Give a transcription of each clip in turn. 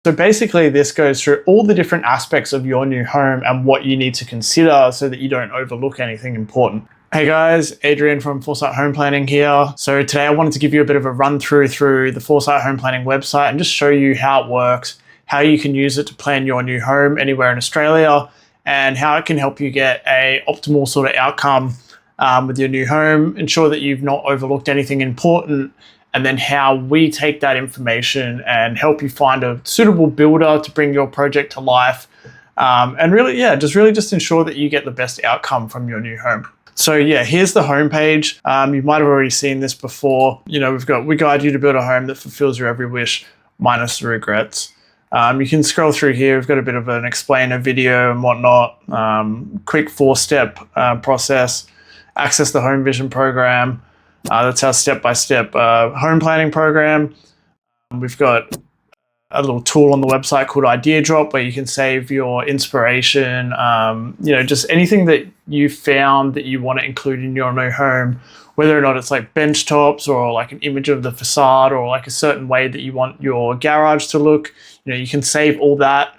So basically this goes through all the different aspects of your new home and what you need to consider so that you don't overlook anything important. Hey guys, Adrian from Foresight Home Planning here. So today I wanted to give you a bit of a run through the Foresight Home Planning website and just show you how it works, how you can use it to plan your new home anywhere in Australia, and how it can help you get a optimal sort of outcome with your new home, ensure that you've not overlooked anything important, and then how we take that information and help you find a suitable builder to bring your project to life. And really, just ensure that you get the best outcome from your new home. So yeah, here's the homepage. You might have already seen this before. You know, we guide you to build a home that fulfills your every wish minus the regrets. You can scroll through here. We've got a bit of an explainer video and whatnot. Quick 4-step process. Access the Home Vision program. That's our step-by-step home planning program. We've got a little tool on the website called Idea Drop where you can save your inspiration, just anything that you found that you want to include in your new home, whether or not it's like bench tops or like an image of the facade or like a certain way that you want your garage to look. You can save all that,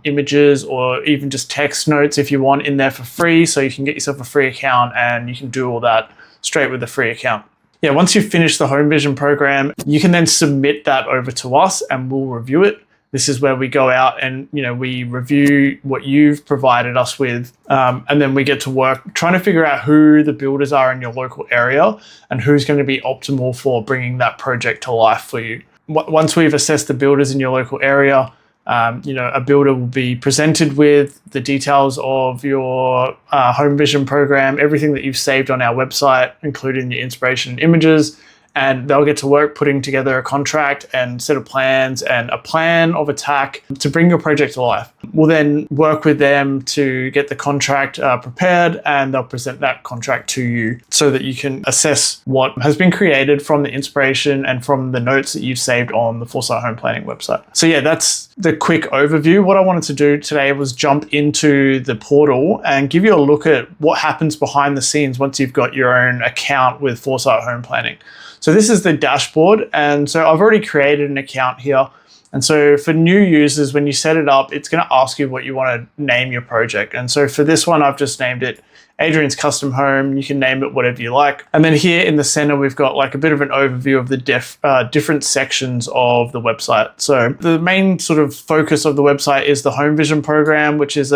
images or even just text notes if you want in there for free, so you can get yourself a free account and you can do all that straight with the free account. Yeah, once you finish the Home Vision program, you can then submit that over to us and we'll review it. This is where we go out and we review what you've provided us with, and then we get to work trying to figure out who the builders are in your local area and who's going to be optimal for bringing that project to life for you. Once we've assessed the builders in your local area, a builder will be presented with the details of your Home Vision program, everything that you've saved on our website, including your inspiration and images, and they'll get to work putting together a contract and set of plans and a plan of attack to bring your project to life. We'll then work with them to get the contract prepared, and they'll present that contract to you so that you can assess what has been created from the inspiration and from the notes that you've saved on the Foresight Home Planning website. So yeah, that's the quick overview. What I wanted to do today was jump into the portal and give you a look at what happens behind the scenes once you've got your own account with Foresight Home Planning. So this is the dashboard, and so I've already created an account here. And so for new users, when you set it up, it's going to ask you what you want to name your project. And so for this one, I've just named it Adrian's Custom Home. You can name it whatever you like. And then here in the center, we've got like a bit of an overview of the different sections of the website. So the main sort of focus of the website is the Home Vision program, which is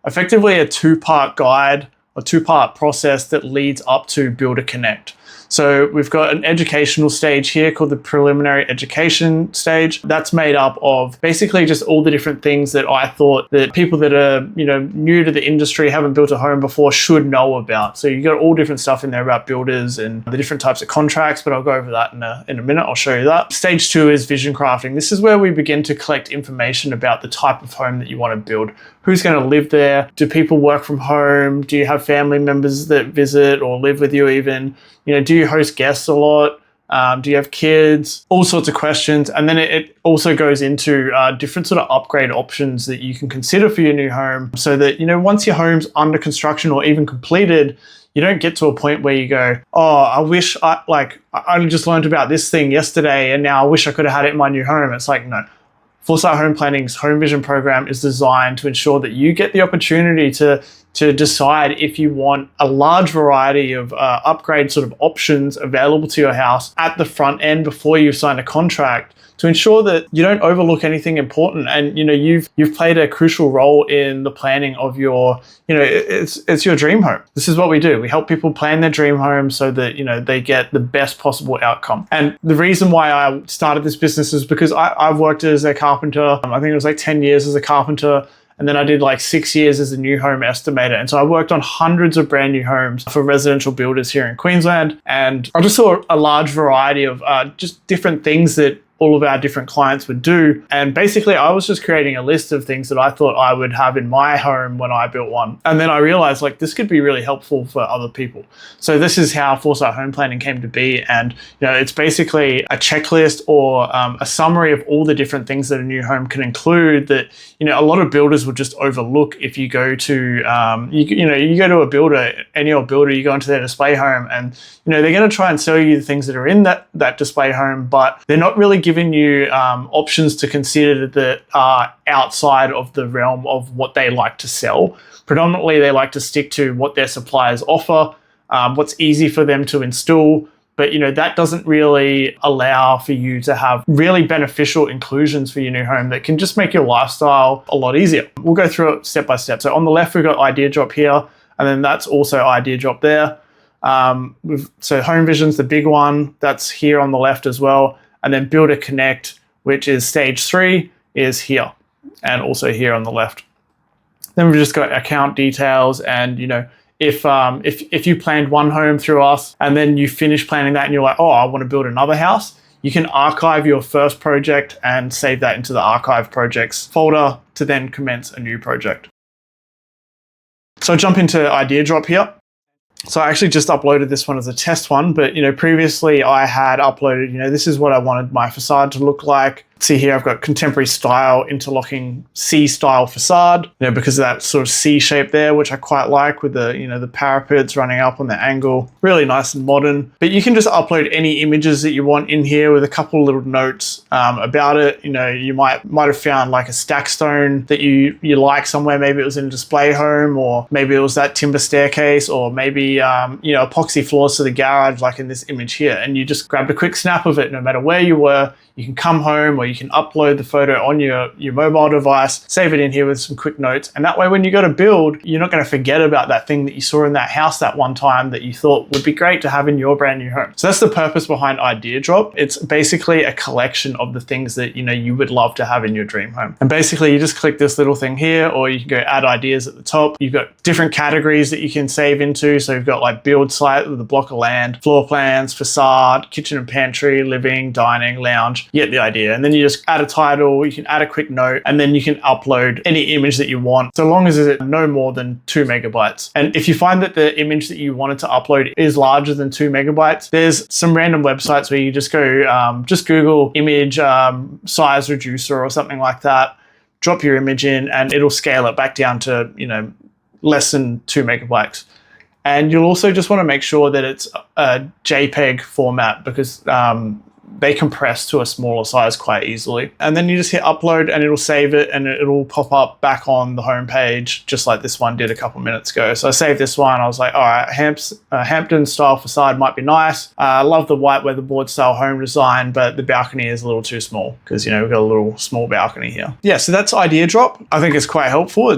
effectively a 2-part guide or 2-part process that leads up to Builder Connect. So we've got an educational stage here called the preliminary education stage. That's made up of basically just all the different things that I thought that people that are new to the industry, haven't built a home before, should know about. So you got all different stuff in there about builders and the different types of contracts, but I'll go over that in a minute. I'll show you that. Stage 2 is vision crafting. This is where we begin to collect information about the type of home that you want to build. Who's going to live there? Do people work from home? Do you have family members that visit or live with you even? Do you host guests a lot? Do you have kids? All sorts of questions. And then it also goes into different sort of upgrade options that you can consider for your new home, so that, once your home's under construction or even completed, you don't get to a point where you go, oh, I wish I just learned about this thing yesterday and now I wish I could have had it in my new home. It's like, no. Foresight Home Planning's Home Vision program is designed to ensure that you get the opportunity to decide if you want a large variety of upgrade sort of options available to your house at the front end before you sign a contract, to ensure that you don't overlook anything important. And you've played a crucial role in the planning of your, it's your dream home. This is what we do. We help people plan their dream home so that they get the best possible outcome. And the reason why I started this business is because I've worked as a carpenter. I think it was like 10 years as a carpenter. And then I did like 6 years as a new home estimator. And so I worked on hundreds of brand new homes for residential builders here in Queensland. And I just saw a large variety of just different things that all of our different clients would do. And basically I was just creating a list of things that I thought I would have in my home when I built one. And then I realized this could be really helpful for other people. So this is how Foresight Home Planning came to be. And it's basically a checklist or a summary of all the different things that a new home can include that, a lot of builders would just overlook. If you go to, you go to a builder, any old builder, you go into their display home and, they're going to try and sell you the things that are in that display home, but they're not really given you options to consider that are outside of the realm of what they like to sell. Predominantly, they like to stick to what their suppliers offer, what's easy for them to install. But that doesn't really allow for you to have really beneficial inclusions for your new home that can just make your lifestyle a lot easier. We'll go through it step by step. So on the left, we've got idea drop here, and then that's also idea drop there. So home vision's the big one. That's here on the left as well. And then builder connect, which is stage 3, is here and also here on the left. Then we've just got account details, and if you planned one home through us and then you finish planning that and you're like, oh, I want to build another house, you can archive your first project and save that into the archive projects folder to then commence a new project. So jump into idea drop here. So I actually just uploaded this one as a test one, but previously I had uploaded, this is what I wanted my facade to look like. See here, I've got contemporary style, interlocking C style facade, because of that sort of C shape there, which I quite like with the, the parapets running up on the angle, really nice and modern. But you can just upload any images that you want in here with a couple little notes about it. You might have found like a stack stone that you like somewhere. Maybe it was in a display home, or maybe it was that timber staircase, or maybe, epoxy floors to the garage, like in this image here. And you just grabbed a quick snap of it, no matter where you were. You can come home, or you can upload the photo on your mobile device, save it in here with some quick notes. And that way, when you go to build, you're not going to forget about that thing that you saw in that house that one time that you thought would be great to have in your brand new home. So that's the purpose behind Idea Drop. It's basically a collection of the things that, you would love to have in your dream home. And basically you just click this little thing here, or you can go add ideas at the top. You've got different categories that you can save into. So you've got like build site with a block of land, floor plans, facade, kitchen and pantry, living, dining, lounge. You get the idea. And then you just add a title, you can add a quick note, and then you can upload any image that you want, so long as it's no more than 2 megabytes. And if you find that the image that you wanted to upload is larger than 2 megabytes, there's some random websites where you just go, just Google image size reducer or something like that, drop your image in, and it'll scale it back down to, less than 2 megabytes. And you'll also just want to make sure that it's a JPEG format, because they compress to a smaller size quite easily. And then you just hit upload and it'll save it, and it'll pop up back on the home page, just like this one did a couple minutes ago. So I saved this one. I was like, all right, Hampton style facade might be nice. I love the white weatherboard style home design, but the balcony is a little too small because, we've got a little small balcony here. Yeah, so that's Idea Drop. I think it's quite helpful.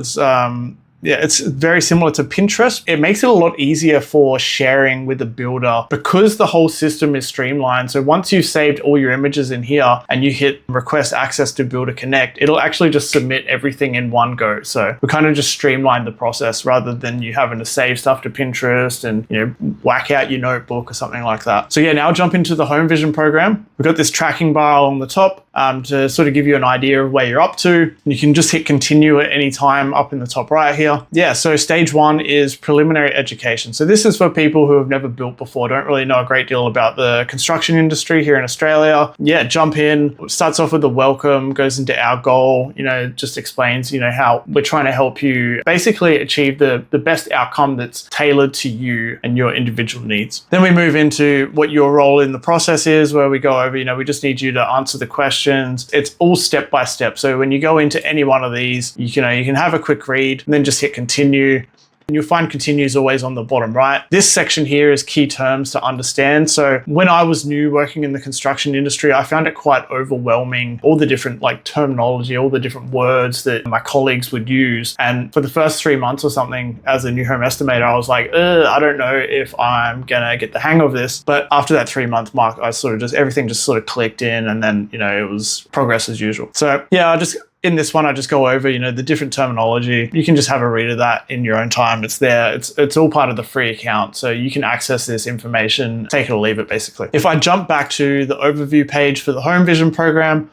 It's very similar to Pinterest. It makes it a lot easier for sharing with the builder because the whole system is streamlined. So once you've saved all your images in here and you hit request access to Builder Connect, it'll actually just submit everything in one go. So we kind of just streamlined the process rather than you having to save stuff to Pinterest and whack out your notebook or something like that. So yeah, now jump into the Home Vision program. We've got this tracking bar on the top to sort of give you an idea of where you're up to. You can just hit continue at any time up in the top right here. Yeah, so stage 1 is preliminary education. So this is for people who have never built before, don't really know a great deal about the construction industry here in Australia. Yeah, jump in, starts off with a welcome, goes into our goal, just explains, how we're trying to help you basically achieve the best outcome that's tailored to you and your individual needs. Then we move into what your role in the process is, where we go over, we just need you to answer the questions. It's all step by step. So when you go into any one of these, you can have a quick read and then just hit continue. And you'll find continue is always on the bottom right. This section here is key terms to understand. So when I was new working in the construction industry, I found it quite overwhelming, all the different terminology, all the different words that my colleagues would use. And for the first 3 months or something as a new home estimator, I was like, I don't know if I'm gonna get the hang of this. But after that 3-month mark, I everything just sort of clicked in, and then, it was progress as usual. So yeah, in this one, I just go over, the different terminology. You can just have a read of that in your own time. It's there. It's all part of the free account. So you can access this information, take it or leave it, basically. If I jump back to the overview page for the Home Vision program,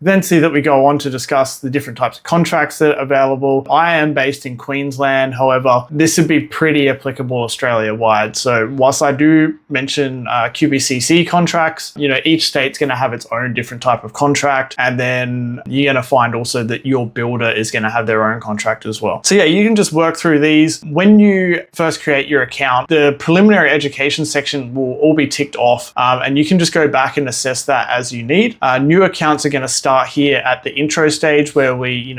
Then see that we go on to discuss the different types of contracts that are available. I am based in Queensland. However, this would be pretty applicable Australia-wide. So whilst I do mention QBCC contracts, each state's going to have its own different type of contract. And then you're going to find also that your builder is going to have their own contract as well. So yeah, you can just work through these. When you first create your account, the preliminary education section will all be ticked off, and you can just go back and assess that as you need. New accounts are going to start here at the intro stage, where we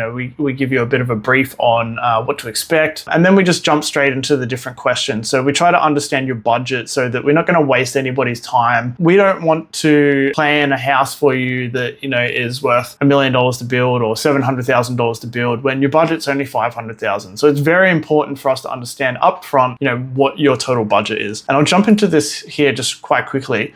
give you a bit of a brief on what to expect, and then we just jump straight into the different questions. So we try to understand your budget so that we're not going to waste anybody's time. We don't want to plan a house for you that is worth $1 million to build or $700,000 to build when your budget's only $500,000. So it's very important for us to understand upfront what your total budget is. And I'll jump into this here just quite quickly.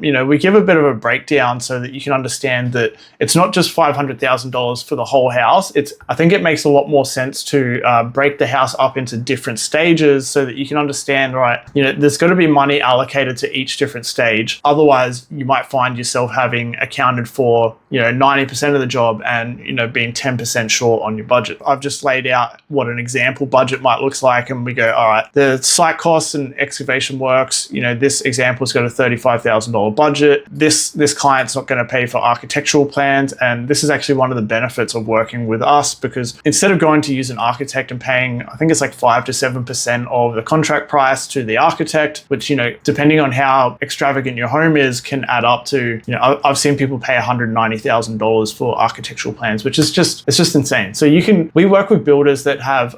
We give a bit of a breakdown so that you can understand that it's not just $500,000 for the whole house. I think it makes a lot more sense to break the house up into different stages so that you can understand, right, there's got to be money allocated to each different stage. Otherwise, you might find yourself having accounted for 90% of the job and being 10% short on your budget. I've just laid out what an example budget might look like, and we go, all right, the site costs and excavation works, this example's got a $35,000 budget. This client's not going to pay for architectural plans, and this is actually one of the benefits of working with us, because instead of going to use an architect and paying, I think it's like 5 to 7% of the contract price to the architect, which depending on how extravagant your home is, can add up to I've seen people pay $190,000 for architectural plans, which is just insane. So we work with builders that have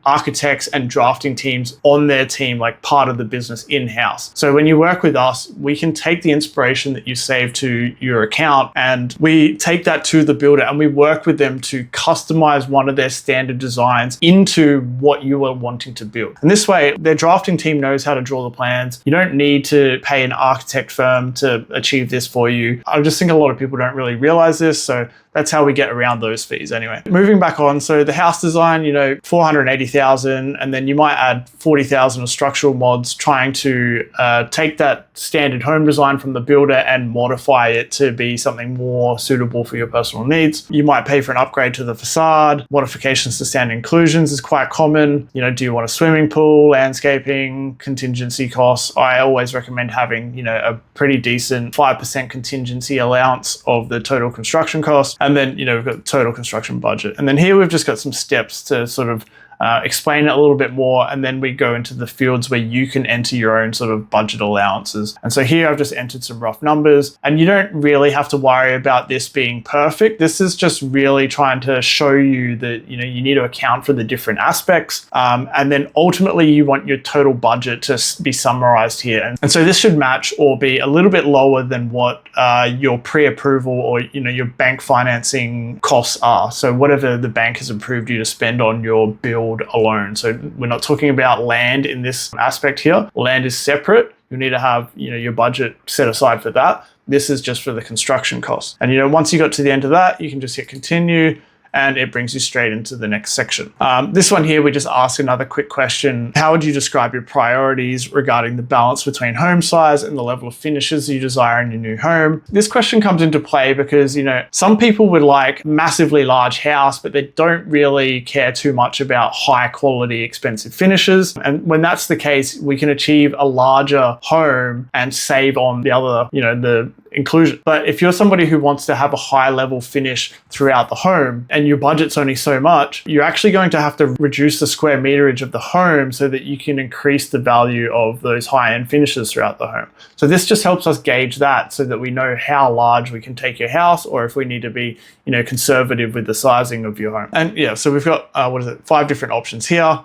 architects and drafting teams on their team, like part of the business in-house. So when you work with us, we can take the inspiration that you save to your account and we take that to the builder and we work with them to customize one of their standard designs into what you are wanting to build. And this way, their drafting team knows how to draw the plans. You don't need to pay an architect firm to achieve this for you. I just think a lot of people don't really realize this. So that's how we get around those fees anyway. Moving back on, so the house design, $480,000, and then you might add $40,000 of structural mods, trying to take that standard home design from the builder and modify it to be something more suitable for your personal needs. You might pay for an upgrade to the facade. Modifications to standard inclusions is quite common. Do you want a swimming pool, landscaping, contingency costs? I always recommend having, a pretty decent 5% contingency allowance of the total construction cost. And then, we've got the total construction budget. And then here we've just got some steps to sort of explain it a little bit more, and then we go into the fields where you can enter your own sort of budget allowances. And so here I've just entered some rough numbers, and you don't really have to worry about this being perfect. This is just really trying to show you that you need to account for the different aspects, and then ultimately you want your total budget to be summarized here. And so this should match or be a little bit lower than what your pre-approval or your bank financing costs are. So whatever the bank has approved you to spend on your build alone. So we're not talking about land in this aspect here. Land is separate. You need to have your budget set aside for that. This is just for the construction costs. And once you got to the end of that, you can just hit continue, and it brings you straight into the next section. This one here, we just ask another quick question. How would you describe your priorities regarding the balance between home size and the level of finishes you desire in your new home? This question comes into play because, some people would like massively large house, but they don't really care too much about high quality, expensive finishes. And when that's the case, we can achieve a larger home and save on the other, the inclusion. But if you're somebody who wants to have a high level finish throughout the home and your budget's only so much, you're actually going to have to reduce the square meterage of the home so that you can increase the value of those high-end finishes throughout the home. So this just helps us gauge that so that we know how large we can take your house, or if we need to be, conservative with the sizing of your home. And yeah, so we've got, 5 different options here.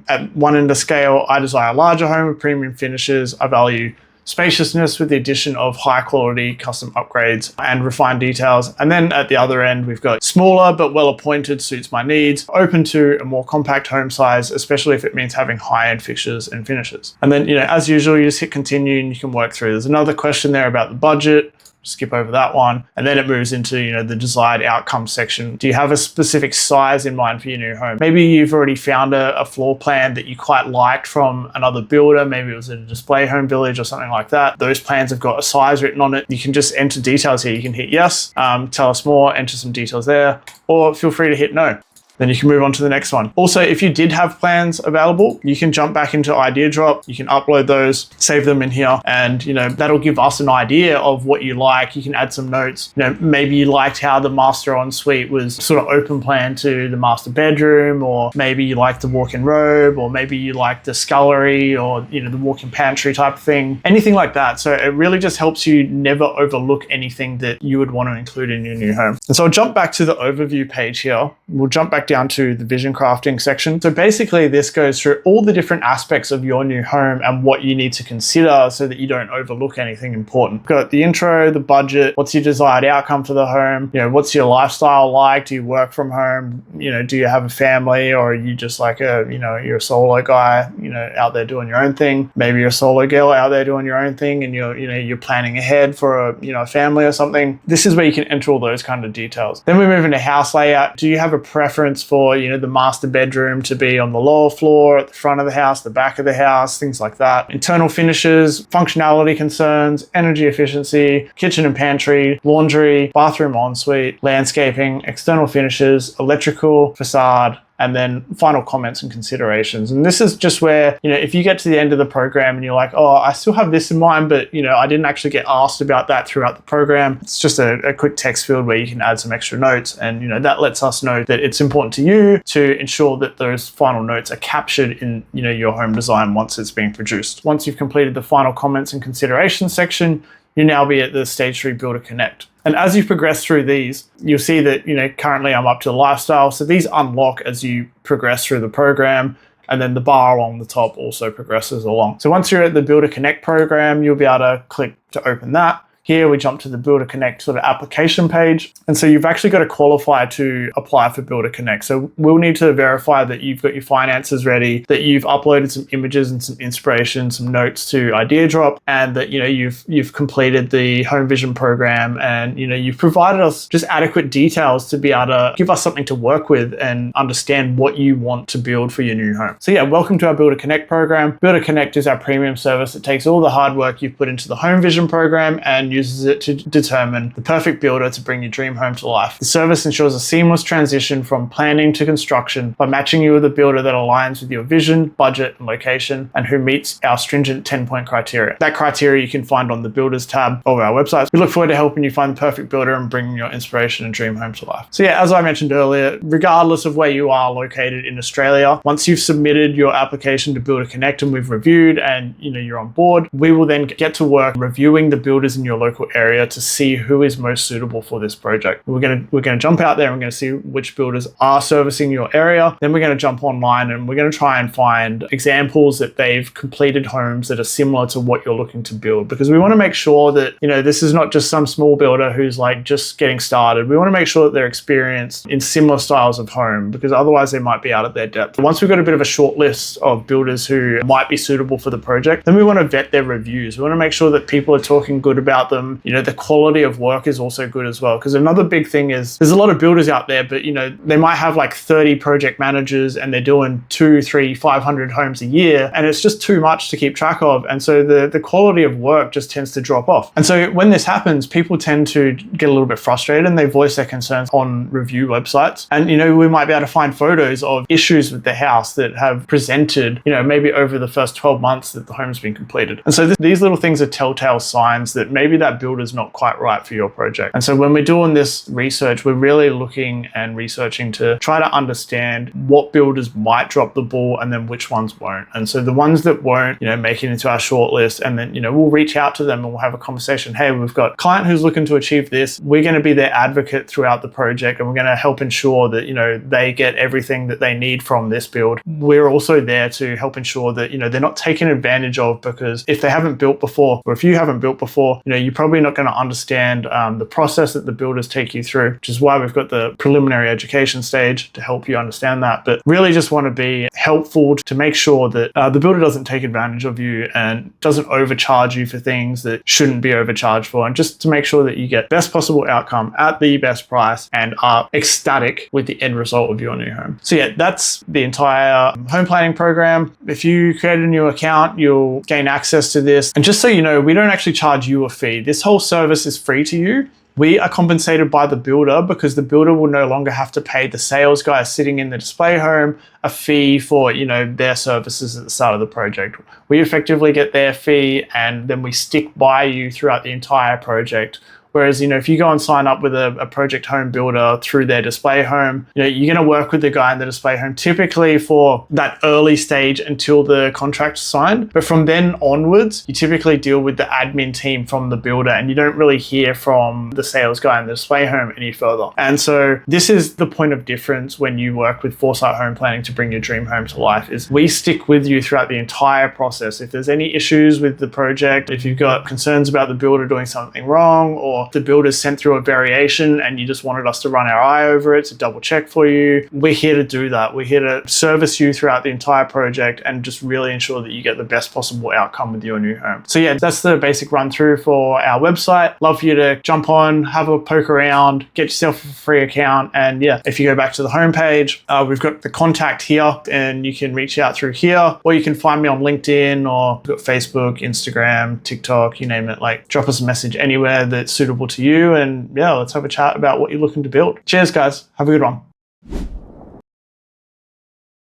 At one end of scale, I desire a larger home with premium finishes. I value spaciousness with the addition of high quality custom upgrades and refined details. And then at the other end, we've got smaller but well appointed, suits my needs, open to a more compact home size, especially if it means having high-end fixtures and finishes. And then, as usual, you just hit continue and you can work through. There's another question there about the budget. skip over that one. And then it moves into, the desired outcome section. Do you have a specific size in mind for your new home? Maybe you've already found a floor plan that you quite liked from another builder. Maybe it was at a display home village or something like that. Those plans have got a size written on it. You can just enter details here. You can hit yes, tell us more, enter some details there, or feel free to hit no. Then you can move on to the next one. Also, if you did have plans available, you can jump back into Idea Drop. You can upload those, save them in here, and that'll give us an idea of what you like. You can add some notes. Maybe you liked how the master ensuite was sort of open plan to the master bedroom, or maybe you liked the walk-in robe, or maybe you liked the scullery, or the walk-in pantry type of thing. Anything like that. So it really just helps you never overlook anything that you would want to include in your new home. And so I'll jump back to the overview page here. We'll jump back down to the vision crafting section. So basically this goes through all the different aspects of your new home and what you need to consider so that you don't overlook anything important. We've got the intro, the budget, what's your desired outcome for the home, what's your lifestyle like, do you work from home, do you have a family, or are you just like you're a solo guy, out there doing your own thing. Maybe you're a solo girl out there doing your own thing and you're planning ahead for a family or something. This is where you can enter all those kind of details. Then we move into house layout. Do you have a preference for the master bedroom to be on the lower floor, at the front of the house, the back of the house, things like that? Internal finishes, functionality concerns, energy efficiency, kitchen and pantry, laundry, bathroom ensuite, landscaping, external finishes, electrical, facade, and then final comments and considerations. And this is just where, if you get to the end of the program and you're like, oh, I still have this in mind, but, I didn't actually get asked about that throughout the program. It's just a quick text field where you can add some extra notes. And, that lets us know that it's important to you to ensure that those final notes are captured in, your home design once it's being produced. Once you've completed the final comments and considerations section, you'll now be at the stage 3 Builder Connect. And as you progress through these, you'll see that, currently I'm up to lifestyle. So these unlock as you progress through the program. And then the bar along the top also progresses along. So once you're at the Builder Connect program, you'll be able to click to open that. Here we jump to the Builder Connect sort of application page. And so you've actually got to qualify to apply for Builder Connect. So we'll need to verify that you've got your finances ready, that you've uploaded some images and some inspiration, some notes to Idea Drop, and that you've completed the Home Vision program, and you've provided us just adequate details to be able to give us something to work with and understand what you want to build for your new home. So yeah, welcome to our Builder Connect program. Builder Connect is our premium service that takes all the hard work you've put into the Home Vision program and uses it to determine the perfect builder to bring your dream home to life. The service ensures a seamless transition from planning to construction by matching you with a builder that aligns with your vision, budget, and location, and who meets our stringent 10-point criteria. That criteria you can find on the Builders tab of our website. We look forward to helping you find the perfect builder and bringing your inspiration and dream home to life. So yeah, as I mentioned earlier, regardless of where you are located in Australia, once you've submitted your application to Builder Connect and we've reviewed and you're on board, we will then get to work reviewing the builders in your local area to see who is most suitable for this project. We're going to jump out there and we're going to see which builders are servicing your area. Then we're going to jump online and we're going to try and find examples that they've completed homes that are similar to what you're looking to build, because we want to make sure that this is not just some small builder who's like just getting started. We want to make sure that they're experienced in similar styles of home, because otherwise they might be out of their depth. Once we've got a bit of a short list of builders who might be suitable for the project, then we want to vet their reviews. We want to make sure that people are talking good about them. The quality of work is also good as well, because another big thing is there's a lot of builders out there, but they might have like 30 project managers and they're doing 200, 300, 500 homes a year, and it's just too much to keep track of. And so the quality of work just tends to drop off. And so when this happens, people tend to get a little bit frustrated and they voice their concerns on review websites. And we might be able to find photos of issues with the house that have presented maybe over the first 12 months that the home's been completed. And so these little things are telltale signs that maybe that builder's not quite right for your project. And so when we're doing this research, we're really looking and researching to try to understand what builders might drop the ball and then which ones won't. And so the ones that won't, make it into our shortlist, and then, we'll reach out to them and we'll have a conversation. Hey, we've got a client who's looking to achieve this. We're going to be their advocate throughout the project, and we're going to help ensure that, they get everything that they need from this build. We're also there to help ensure that, they're not taken advantage of, because if they haven't built before, or if you haven't built before, you you're probably not going to understand the process that the builders take you through, which is why we've got the preliminary education stage to help you understand that. But really just want to be helpful to make sure that the builder doesn't take advantage of you and doesn't overcharge you for things that shouldn't be overcharged for, and just to make sure that you get best possible outcome at the best price and are ecstatic with the end result of your new home. So yeah, that's the entire home planning program. If you create a new account, you'll gain access to this. And just so you know, we don't actually charge you a fee. This whole service is free to you. We are compensated by the builder because the builder will no longer have to pay the sales guy sitting in the display home a fee for, their services at the start of the project. We effectively get their fee, and then we stick by you throughout the entire project. Whereas, if you go and sign up with a project home builder through their display home, you're going to work with the guy in the display home typically for that early stage until the contract's signed. But from then onwards, you typically deal with the admin team from the builder, and you don't really hear from the sales guy in the display home any further. And so this is the point of difference when you work with Foresight Home Planning to bring your dream home to life, is we stick with you throughout the entire process. If there's any issues with the project, if you've got concerns about the builder doing something wrong, or the builders sent through a variation and you just wanted us to run our eye over it to double check for you, we're here to do that. We're here to service you throughout the entire project and just really ensure that you get the best possible outcome with your new home. So yeah, that's the basic run through for our website. Love for you to jump on, have a poke around, get yourself a free account. And yeah, if you go back to the homepage, we've got the contact here and you can reach out through here, or you can find me on LinkedIn, or we've got Facebook, Instagram, TikTok, you name it. Like, drop us a message anywhere that's suitable to you, and yeah, let's have a chat about what you're looking to build. Cheers guys, have a good one.